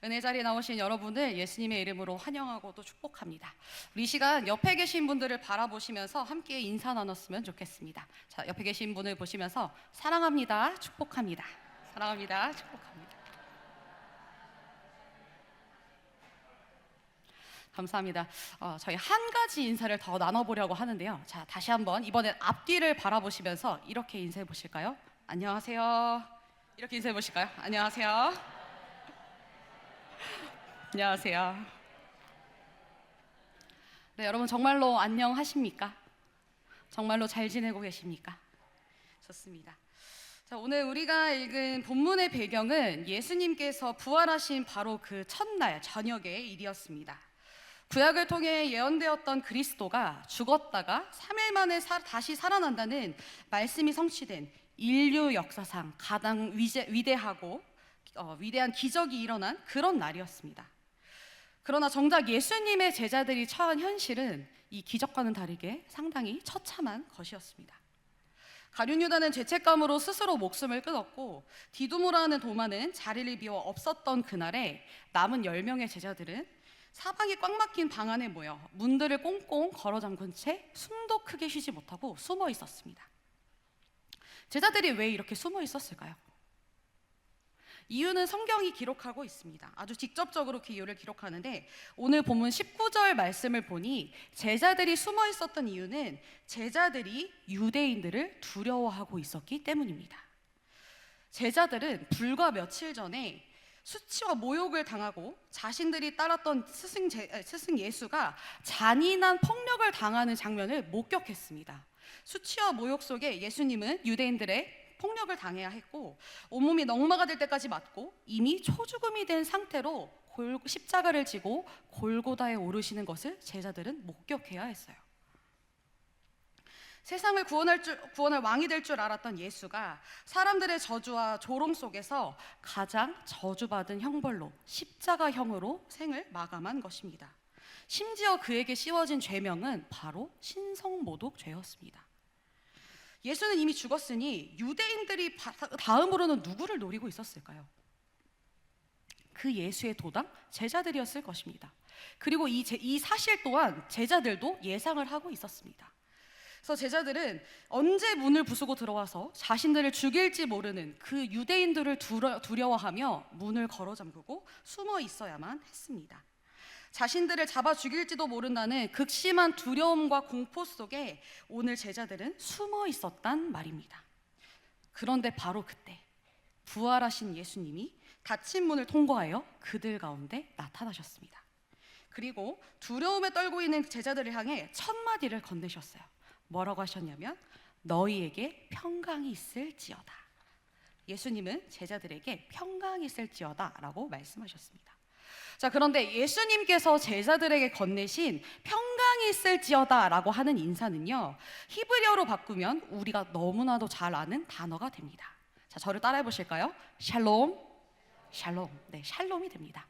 은혜 자리에 나오신 여러분을 예수님의 이름으로 환영하고 또 축복합니다. 우리 이 시간 옆에 계신 분들을 바라보시면서 함께 인사 나눴으면 좋겠습니다. 자, 옆에 계신 분을 보시면서 사랑합니다, 축복합니다. 사랑합니다, 축복합니다. 감사합니다. 저희 한 가지 인사를 더 나눠보려고 하는데요. 자, 다시 한번 이번엔 앞뒤를 바라보시면서 이렇게 인사해 보실까요? 안녕하세요. 이렇게 인사해 보실까요? 안녕하세요. 안녕하세요. 네, 여러분 정말로 안녕하십니까? 정말로 잘 지내고 계십니까? 좋습니다. 자, 오늘 우리가 읽은 본문의 배경은 예수님께서 부활하신 바로 그 첫날 저녁의 일이었습니다. 구약을 통해 예언되었던 그리스도가 죽었다가 3일 만에 다시 살아난다는 말씀이 성취된 인류 역사상 가장 위대하고 위대한 기적이 일어난 그런 날이었습니다. 그러나 정작 예수님의 제자들이 처한 현실은 이 기적과는 다르게 상당히 처참한 것이었습니다. 가룟 유다는 죄책감으로 스스로 목숨을 끊었고 디두모라는 도마는 자리를 비워 없었던 그날에 남은 10명의 제자들은 사방이 꽉 막힌 방 안에 모여 문들을 꽁꽁 걸어 잠근 채 숨도 크게 쉬지 못하고 숨어 있었습니다. 제자들이 왜 이렇게 숨어 있었을까요? 이유는 성경이 기록하고 있습니다. 아주 직접적으로 그 이유를 기록하는데 오늘 본문 19절 말씀을 보니 제자들이 숨어 있었던 이유는 제자들이 유대인들을 두려워하고 있었기 때문입니다. 제자들은 불과 며칠 전에 수치와 모욕을 당하고 자신들이 따랐던 스승 예수가 잔인한 폭력을 당하는 장면을 목격했습니다. 수치와 모욕 속에 예수님은 유대인들의 폭력을 당해야 했고 온몸이 넉마가 될 때까지 맞고 이미 초죽음이 된 상태로 십자가를 지고 골고다에 오르시는 것을 제자들은 목격해야 했어요. 세상을 구원할 왕이 될 줄 알았던 예수가 사람들의 저주와 조롱 속에서 가장 저주받은 형벌로 십자가형으로 생을 마감한 것입니다. 심지어 그에게 씌워진 죄명은 바로 신성모독죄였습니다. 예수는 이미 죽었으니 유대인들이 다음으로는 누구를 노리고 있었을까요? 그 예수의 도당 제자들이었을 것입니다. 그리고 이 사실 또한 제자들도 예상을 하고 있었습니다. 그래서 제자들은 언제 문을 부수고 들어와서 자신들을 죽일지 모르는 그 유대인들을 두려워하며 문을 걸어 잠그고 숨어 있어야만 했습니다. 자신들을 잡아 죽일지도 모른다는 극심한 두려움과 공포 속에 오늘 제자들은 숨어 있었단 말입니다. 그런데 바로 그때 부활하신 예수님이 닫힌 문을 통과하여 그들 가운데 나타나셨습니다. 그리고 두려움에 떨고 있는 제자들을 향해 첫 마디를 건네셨어요. 뭐라고 하셨냐면 너희에게 평강이 있을지어다. 예수님은 제자들에게 평강이 있을지어다 라고 말씀하셨습니다. 자, 그런데 예수님께서 제자들에게 건네신 평강이 있을지어다 라고 하는 인사는요, 히브리어로 바꾸면 우리가 너무나도 잘 아는 단어가 됩니다. 자, 저를 따라해 보실까요? 샬롬, 샬롬. 네, 샬롬이 됩니다.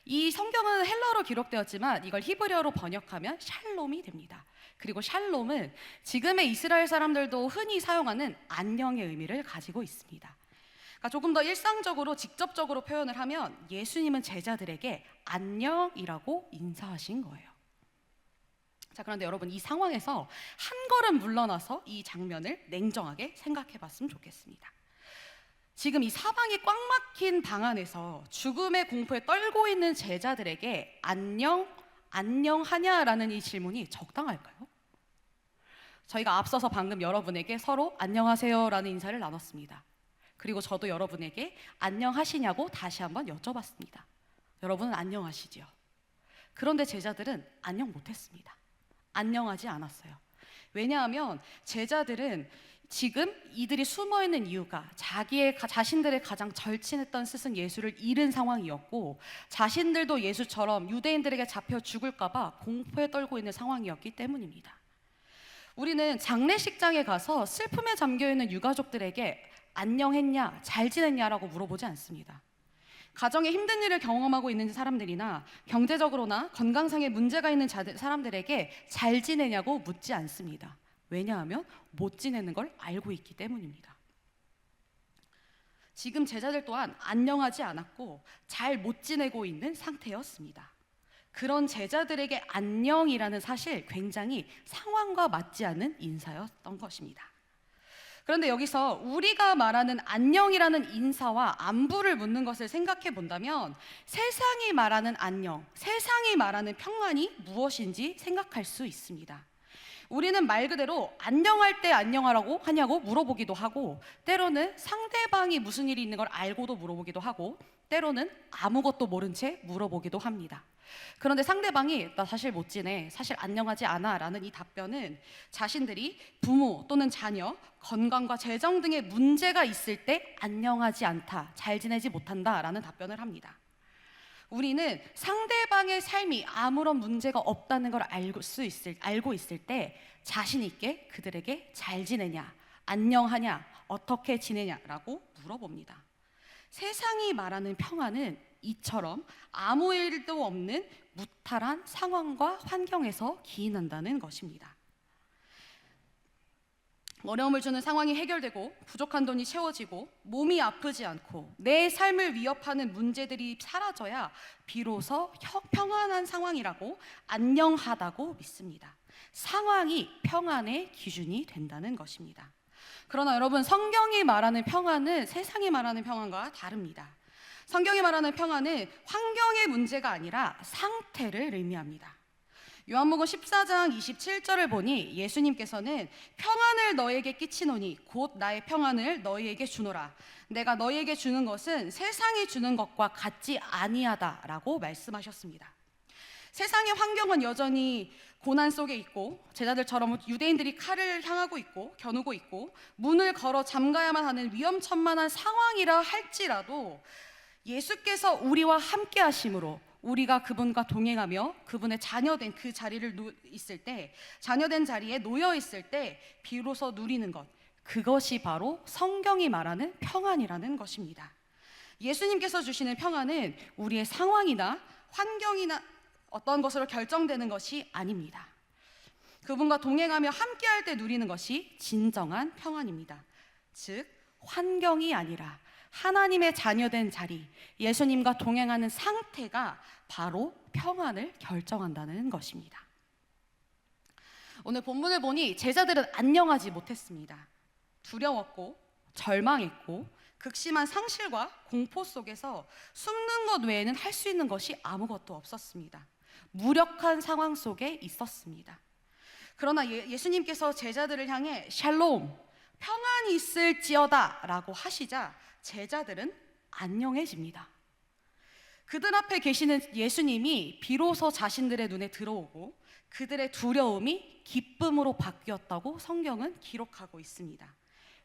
이 성경은 헬라어로 기록되었지만 이걸 히브리어로 번역하면 샬롬이 됩니다. 그리고 샬롬은 지금의 이스라엘 사람들도 흔히 사용하는 안녕의 의미를 가지고 있습니다. 조금 더 일상적으로 직접적으로 표현을 하면 예수님은 제자들에게 안녕이라고 인사하신 거예요. 자, 그런데 여러분 이 상황에서 한 걸음 물러나서 이 장면을 냉정하게 생각해 봤으면 좋겠습니다. 지금 이 사방이 꽉 막힌 방 안에서 죽음의 공포에 떨고 있는 제자들에게 안녕하냐라는 이 질문이 적당할까요? 저희가 앞서서 방금 여러분에게 서로 안녕하세요라는 인사를 나눴습니다. 그리고 저도 여러분에게 안녕하시냐고 다시 한번 여쭤봤습니다. 여러분은 안녕하시지요? 그런데 제자들은 안녕 못했습니다. 안녕하지 않았어요. 왜냐하면 제자들은 지금 이들이 숨어있는 이유가 자신들의 가장 절친했던 스승 예수를 잃은 상황이었고 자신들도 예수처럼 유대인들에게 잡혀 죽을까봐 공포에 떨고 있는 상황이었기 때문입니다. 우리는 장례식장에 가서 슬픔에 잠겨있는 유가족들에게 안녕했냐, 잘 지냈냐라고 물어보지 않습니다. 가정에 힘든 일을 경험하고 있는 사람들이나 경제적으로나 건강상의 문제가 있는 사람들에게 잘 지내냐고 묻지 않습니다. 왜냐하면 못 지내는 걸 알고 있기 때문입니다. 지금 제자들 또한 안녕하지 않았고 잘 못 지내고 있는 상태였습니다. 그런 제자들에게 안녕이라는 사실, 굉장히 상황과 맞지 않는 인사였던 것입니다. 그런데 여기서 우리가 말하는 안녕이라는 인사와 안부를 묻는 것을 생각해 본다면, 세상이 말하는 안녕, 세상이 말하는 평안이 무엇인지 생각할 수 있습니다. 우리는 말 그대로 안녕할 때 안녕하라고 하냐고 물어보기도 하고, 때로는 상대방이 무슨 일이 있는 걸 알고도 물어보기도 하고, 때로는 아무것도 모른 채 물어보기도 합니다. 그런데 상대방이 나 사실 못 지내, 사실 안녕하지 않아 라는 이 답변은 자신들이 부모 또는 자녀, 건강과 재정 등의 문제가 있을 때 안녕하지 않다, 잘 지내지 못한다 라는 답변을 합니다. 우리는 상대방의 삶이 아무런 문제가 없다는 걸 알고 있을 때 자신 있게 그들에게 잘 지내냐, 안녕하냐, 어떻게 지내냐라고 물어봅니다. 세상이 말하는 평안은 이처럼 아무 일도 없는 무탈한 상황과 환경에서 기인한다는 것입니다. 어려움을 주는 상황이 해결되고 부족한 돈이 채워지고 몸이 아프지 않고 내 삶을 위협하는 문제들이 사라져야 비로소 평안한 상황이라고, 안녕하다고 믿습니다. 상황이 평안의 기준이 된다는 것입니다. 그러나 여러분, 성경이 말하는 평안은 세상이 말하는 평안과 다릅니다. 성경이 말하는 평안은 환경의 문제가 아니라 상태를 의미합니다. 요한복음 14장 27절을 보니 예수님께서는 평안을 너에게 끼치노니 곧 나의 평안을 너희에게 주노라. 내가 너희에게 주는 것은 세상이 주는 것과 같지 아니하다라고 말씀하셨습니다. 세상의 환경은 여전히 고난 속에 있고, 제자들처럼 유대인들이 칼을 향하고 있고 겨누고 있고 문을 걸어 잠가야만 하는 위험천만한 상황이라 할지라도, 예수께서 우리와 함께 하심으로 우리가 그분과 동행하며 그분의 자녀된 그 자리를 있을 때, 자녀된 자리에 놓여 있을 때 비로소 누리는 것, 그것이 바로 성경이 말하는 평안이라는 것입니다. 예수님께서 주시는 평안은 우리의 상황이나 환경이나 어떤 것으로 결정되는 것이 아닙니다. 그분과 동행하며 함께할 때 누리는 것이 진정한 평안입니다. 즉, 환경이 아니라 하나님의 자녀된 자리, 예수님과 동행하는 상태가 바로 평안을 결정한다는 것입니다. 오늘 본문을 보니 제자들은 안녕하지 못했습니다. 두려웠고 절망했고 극심한 상실과 공포 속에서 숨는 것 외에는 할 수 있는 것이 아무것도 없었습니다. 무력한 상황 속에 있었습니다. 그러나 예수님께서 제자들을 향해 샬롬, 평안이 있을지어다 라고 하시자 제자들은 안녕해집니다. 그들 앞에 계시는 예수님이 비로소 자신들의 눈에 들어오고 그들의 두려움이 기쁨으로 바뀌었다고 성경은 기록하고 있습니다.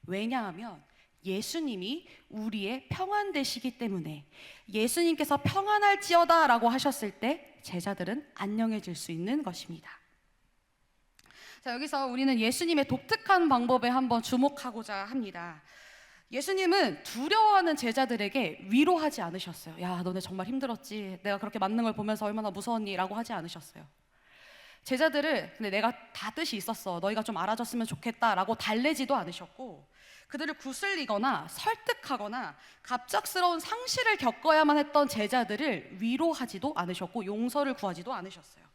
왜냐하면 예수님이 우리의 평안 되시기 때문에, 예수님께서 평안할지어다 라고 하셨을 때 제자들은 안녕해질 수 있는 것입니다. 자, 여기서 우리는 예수님의 독특한 방법에 한번 주목하고자 합니다. 예수님은 두려워하는 제자들에게 위로하지 않으셨어요. 야, 너네 정말 힘들었지, 내가 그렇게 맞는 걸 보면서 얼마나 무서웠니? 라고 하지 않으셨어요. 제자들을 근데 내가 다 뜻이 있었어, 너희가 좀 알아줬으면 좋겠다 라고 달래지도 않으셨고, 그들을 구슬리거나 설득하거나 갑작스러운 상실을 겪어야만 했던 제자들을 위로하지도 않으셨고 용서를 구하지도 않으셨어요.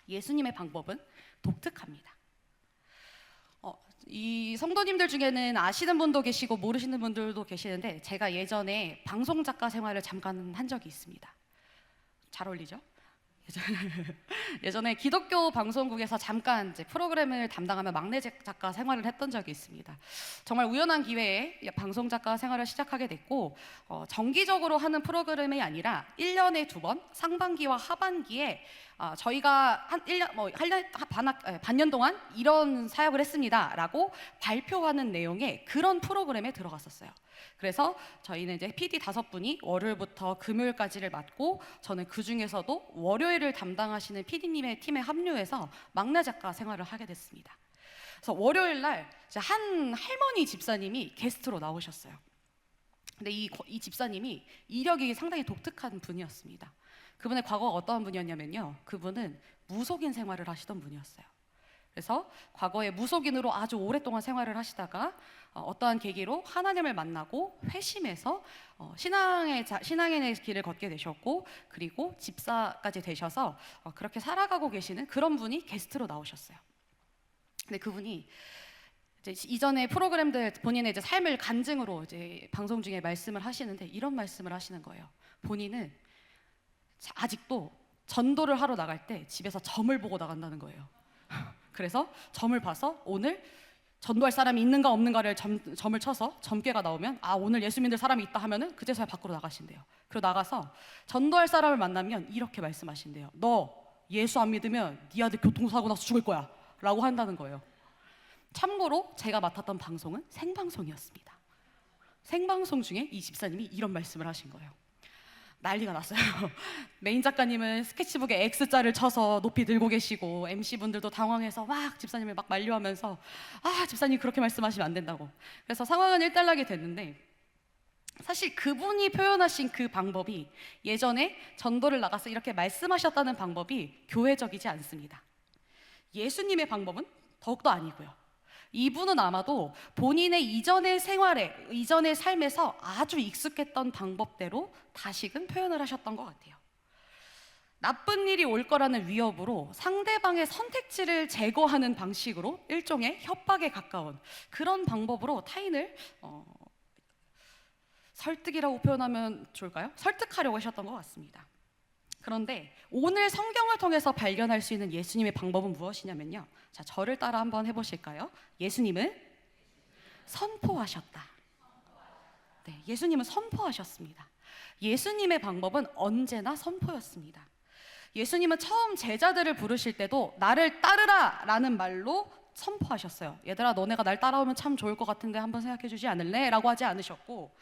예수님의 방법은 독특합니다. 이 성도님들 중에는 아시는 분도 계시고 모르시는 분들도 계시는데, 제가 예전에 방송작가 생활을 잠깐 한 적이 있습니다. 잘 어울리죠? 예전에 기독교 방송국에서 잠깐 이제 프로그램을 담당하며 막내 작가 생활을 했던 적이 있습니다. 정말 우연한 기회에 방송 작가 생활을 시작하게 됐고, 정기적으로 하는 프로그램이 아니라 1년에 2번 상반기와 하반기에 저희가 한 1년, 반년 동안 이런 사역을 했습니다 라고 발표하는 내용의 그런 프로그램에 들어갔었어요. 그래서 저희는 이제 PD 5분이 월요일부터 금요일까지를 맡고, 저는 그 중에서도 월요일을 담당하시는 PD님의 팀에 합류해서 막내 작가 생활을 하게 됐습니다. 그래서 월요일 날 한 할머니 집사님이 게스트로 나오셨어요. 근데 이 집사님이 이력이 상당히 독특한 분이었습니다. 그분의 과거가 어떠한 분이었냐면요, 그분은 무속인 생활을 하시던 분이었어요. 그래서 과거에 무속인으로 아주 오랫동안 생활을 하시다가 어떠한 계기로 하나님을 만나고 회심해서 신앙의 길을 걷게 되셨고, 그리고 집사까지 되셔서 그렇게 살아가고 계시는 그런 분이 게스트로 나오셨어요. 근데 그분이 이제 이전에 프로그램들 본인의 이제 삶을 간증으로 이제 방송 중에 말씀을 하시는데 이런 말씀을 하시는 거예요. 본인은 아직도 전도를 하러 나갈 때 집에서 점을 보고 나간다는 거예요. 그래서 점을 봐서 오늘 전도할 사람이 있는가 없는가를 점을 쳐서 점괘가 나오면 오늘 예수 믿을 사람이 있다 하면은 그제서야 밖으로 나가신대요. 그리고 나가서 전도할 사람을 만나면 이렇게 말씀하신대요. 너 예수 안 믿으면 네 아들 교통사고 나서 죽을 거야 라고 한다는 거예요. 참고로 제가 맡았던 방송은 생방송이었습니다. 생방송 중에 이 집사님이 이런 말씀을 하신 거예요. 난리가 났어요. 메인 작가님은 스케치북에 X자를 쳐서 높이 들고 계시고, MC분들도 당황해서 막 집사님을 막 만류하면서 집사님 그렇게 말씀하시면 안 된다고. 그래서 상황은 일단락이 됐는데, 사실 그분이 표현하신 그 방법이 예전에 전도를 나가서 이렇게 말씀하셨다는 방법이 교회적이지 않습니다. 예수님의 방법은 더욱더 아니고요. 이분은 아마도 본인의 이전의 생활에, 이전의 삶에서 아주 익숙했던 방법대로 다시금 표현을 하셨던 것 같아요. 나쁜 일이 올 거라는 위협으로 상대방의 선택지를 제거하는 방식으로 일종의 협박에 가까운 그런 방법으로 타인을 설득이라고 표현하면 좋을까요? 설득하려고 하셨던 것 같습니다. 그런데 오늘 성경을 통해서 발견할 수 있는 예수님의 방법은 무엇이냐면요. 자, 저를 따라 한번 해보실까요? 예수님은 선포하셨다. 네, 예수님은 선포하셨습니다. 예수님의 방법은 언제나 선포였습니다. 예수님은 처음 제자들을 부르실 때도 나를 따르라 라는 말로 선포하셨어요. 얘들아, 너네가 날 따라오면 참 좋을 것 같은데 한번 생각해 주지 않을래? 라고 하지 않으셨고,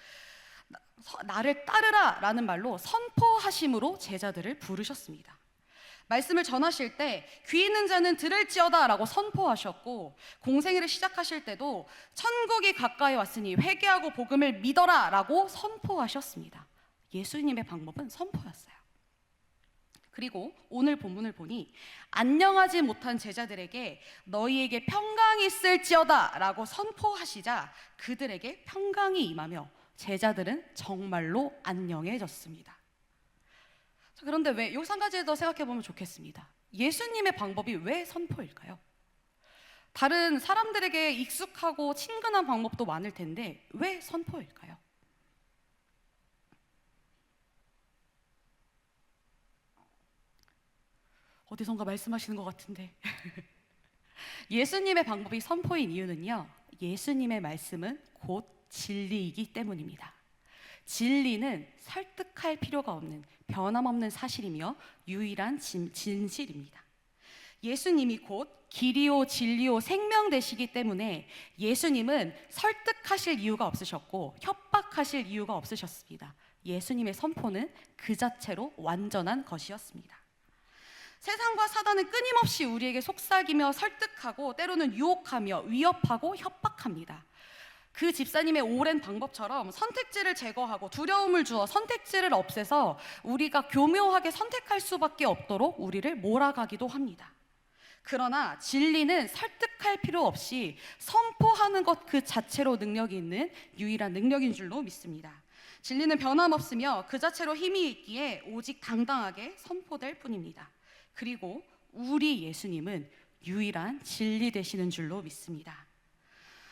나를 따르라 라는 말로 선포하심으로 제자들을 부르셨습니다. 말씀을 전하실 때 귀 있는 자는 들을지어다 라고 선포하셨고, 공생애를 시작하실 때도 천국이 가까이 왔으니 회개하고 복음을 믿어라 라고 선포하셨습니다. 예수님의 방법은 선포였어요. 그리고 오늘 본문을 보니 안녕하지 못한 제자들에게 너희에게 평강이 있을지어다 라고 선포하시자 그들에게 평강이 임하며 제자들은 정말로 안녕해졌습니다. 자, 그런데 왜, 요 한 가지 더 생각해 보면 좋겠습니다. 예수님의 방법이 왜 선포일까요? 다른 사람들에게 익숙하고 친근한 방법도 많을 텐데 왜 선포일까요? 어디선가 말씀하시는 것 같은데 예수님의 방법이 선포인 이유는요, 예수님의 말씀은 곧 진리이기 때문입니다. 진리는 설득할 필요가 없는 변함없는 사실이며 유일한 진실입니다. 예수님이 곧 길이요 진리요 생명 되시기 때문에 예수님은 설득하실 이유가 없으셨고 협박하실 이유가 없으셨습니다. 예수님의 선포는 그 자체로 완전한 것이었습니다. 세상과 사단은 끊임없이 우리에게 속삭이며 설득하고 때로는 유혹하며 위협하고 협박합니다. 그 집사님의 오랜 방법처럼 선택지를 제거하고 두려움을 주어 선택지를 없애서 우리가 교묘하게 선택할 수밖에 없도록 우리를 몰아가기도 합니다. 그러나 진리는 설득할 필요 없이 선포하는 것 그 자체로 능력이 있는 유일한 능력인 줄로 믿습니다. 진리는 변함없으며 그 자체로 힘이 있기에 오직 당당하게 선포될 뿐입니다. 그리고 우리 예수님은 유일한 진리 되시는 줄로 믿습니다.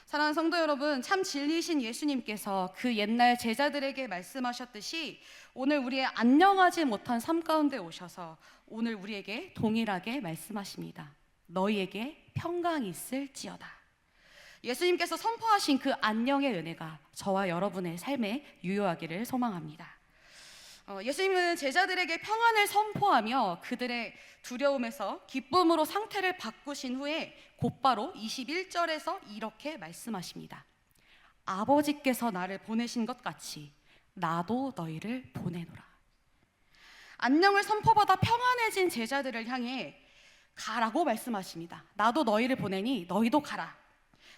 사랑하는 성도 여러분, 참 진리신 예수님께서 그 옛날 제자들에게 말씀하셨듯이 오늘 우리의 안녕하지 못한 삶 가운데 오셔서 오늘 우리에게 동일하게 말씀하십니다. 너희에게 평강이 있을지어다. 예수님께서 선포하신 그 안녕의 은혜가 저와 여러분의 삶에 유효하기를 소망합니다. 예수님은 제자들에게 평안을 선포하며 그들의 두려움에서 기쁨으로 상태를 바꾸신 후에 곧바로 21절에서 이렇게 말씀하십니다. 아버지께서 나를 보내신 것 같이 나도 너희를 보내노라. 안녕을 선포받아 평안해진 제자들을 향해 가라고 말씀하십니다. 나도 너희를 보내니 너희도 가라.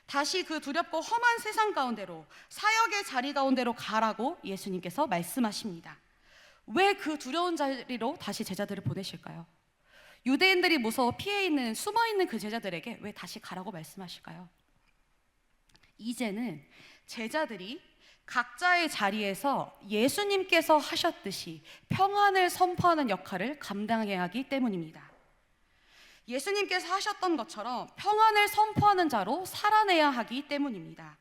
다시 그 두렵고 험한 세상 가운데로, 사역의 자리 가운데로 가라고 예수님께서 말씀하십니다. 왜 그 두려운 자리로 다시 제자들을 보내실까요? 유대인들이 무서워 피해 있는 숨어 있는 그 제자들에게 왜 다시 가라고 말씀하실까요? 이제는 제자들이 각자의 자리에서 예수님께서 하셨듯이 평안을 선포하는 역할을 감당해야 하기 때문입니다. 예수님께서 하셨던 것처럼 평안을 선포하는 자로 살아내야 하기 때문입니다.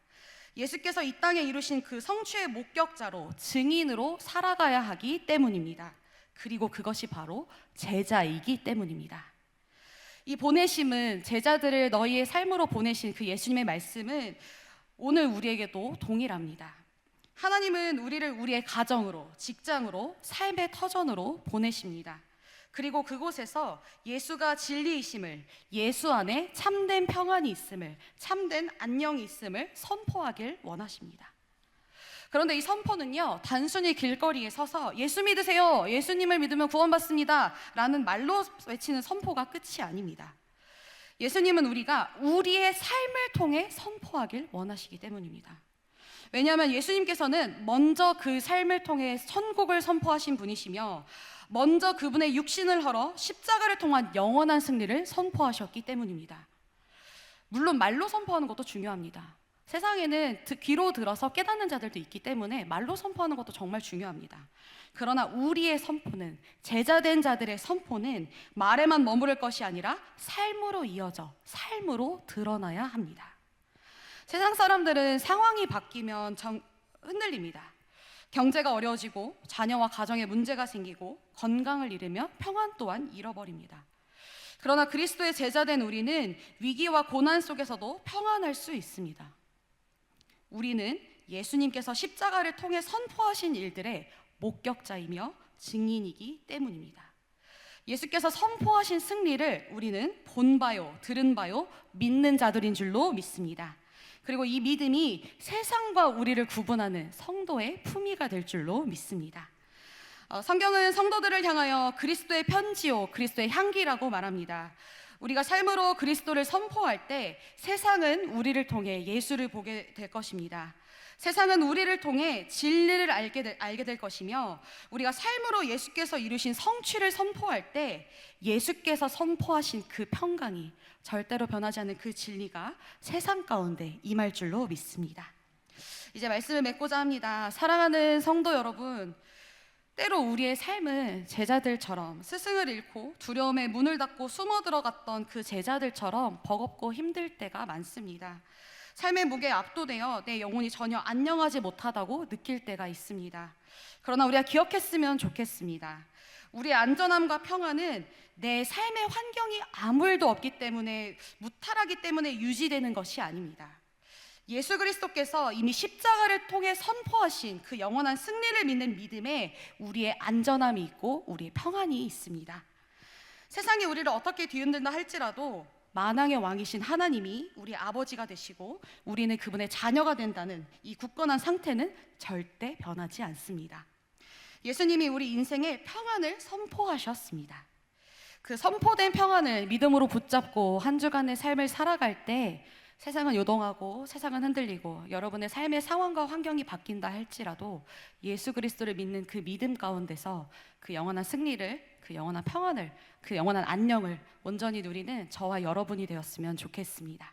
예수께서 이 땅에 이루신 그 성취의 목격자로 증인으로 살아가야 하기 때문입니다. 그리고 그것이 바로 제자이기 때문입니다. 이 보내심은, 제자들을 너희의 삶으로 보내신 그 예수님의 말씀은 오늘 우리에게도 동일합니다. 하나님은 우리를 우리의 가정으로, 직장으로, 삶의 터전으로 보내십니다. 그리고 그곳에서 예수가 진리이심을, 예수 안에 참된 평안이 있음을, 참된 안녕이 있음을 선포하길 원하십니다. 그런데 이 선포는요, 단순히 길거리에 서서 예수 믿으세요, 예수님을 믿으면 구원받습니다 라는 말로 외치는 선포가 끝이 아닙니다. 예수님은 우리가 우리의 삶을 통해 선포하길 원하시기 때문입니다. 왜냐하면 예수님께서는 먼저 그 삶을 통해 천국을 선포하신 분이시며, 먼저 그분의 육신을 헐어 십자가를 통한 영원한 승리를 선포하셨기 때문입니다. 물론 말로 선포하는 것도 중요합니다. 세상에는 귀로 들어서 깨닫는 자들도 있기 때문에 말로 선포하는 것도 정말 중요합니다. 그러나 우리의 선포는, 제자된 자들의 선포는 말에만 머무를 것이 아니라 삶으로 이어져 삶으로 드러나야 합니다. 세상 사람들은 상황이 바뀌면 흔들립니다. 경제가 어려워지고 자녀와 가정에 문제가 생기고 건강을 잃으며 평안 또한 잃어버립니다. 그러나 그리스도의 제자된 우리는 위기와 고난 속에서도 평안할 수 있습니다. 우리는 예수님께서 십자가를 통해 선포하신 일들의 목격자이며 증인이기 때문입니다. 예수께서 선포하신 승리를 우리는 본 바요, 들은 바요, 믿는 자들인 줄로 믿습니다. 그리고 이 믿음이 세상과 우리를 구분하는 성도의 품위가 될 줄로 믿습니다. 성경은 성도들을 향하여 그리스도의 편지요, 그리스도의 향기라고 말합니다. 우리가 삶으로 그리스도를 선포할 때 세상은 우리를 통해 예수를 보게 될 것입니다. 세상은 우리를 통해 진리를 알게 될 것이며, 우리가 삶으로 예수께서 이루신 성취를 선포할 때 예수께서 선포하신 그 평강이, 절대로 변하지 않는 그 진리가 세상 가운데 임할 줄로 믿습니다. 이제 말씀을 맺고자 합니다. 사랑하는 성도 여러분, 때로 우리의 삶은 제자들처럼 스승을 잃고 두려움에 문을 닫고 숨어 들어갔던 그 제자들처럼 버겁고 힘들 때가 많습니다. 삶의 무게에 압도되어 내 영혼이 전혀 안녕하지 못하다고 느낄 때가 있습니다. 그러나 우리가 기억했으면 좋겠습니다. 우리의 안전함과 평안은 내 삶의 환경이 아무 일도 없기 때문에, 무탈하기 때문에 유지되는 것이 아닙니다. 예수 그리스도께서 이미 십자가를 통해 선포하신 그 영원한 승리를 믿는 믿음에 우리의 안전함이 있고 우리의 평안이 있습니다. 세상이 우리를 어떻게 뒤흔든다 할지라도 만왕의 왕이신 하나님이 우리 아버지가 되시고 우리는 그분의 자녀가 된다는 이 굳건한 상태는 절대 변하지 않습니다. 예수님이 우리 인생에 평안을 선포하셨습니다. 그 선포된 평안을 믿음으로 붙잡고 한 주간의 삶을 살아갈 때 세상은 요동하고 세상은 흔들리고 여러분의 삶의 상황과 환경이 바뀐다 할지라도 예수 그리스도를 믿는 그 믿음 가운데서 그 영원한 승리를, 그 영원한 평안을, 그 영원한 안녕을 온전히 누리는 저와 여러분이 되었으면 좋겠습니다.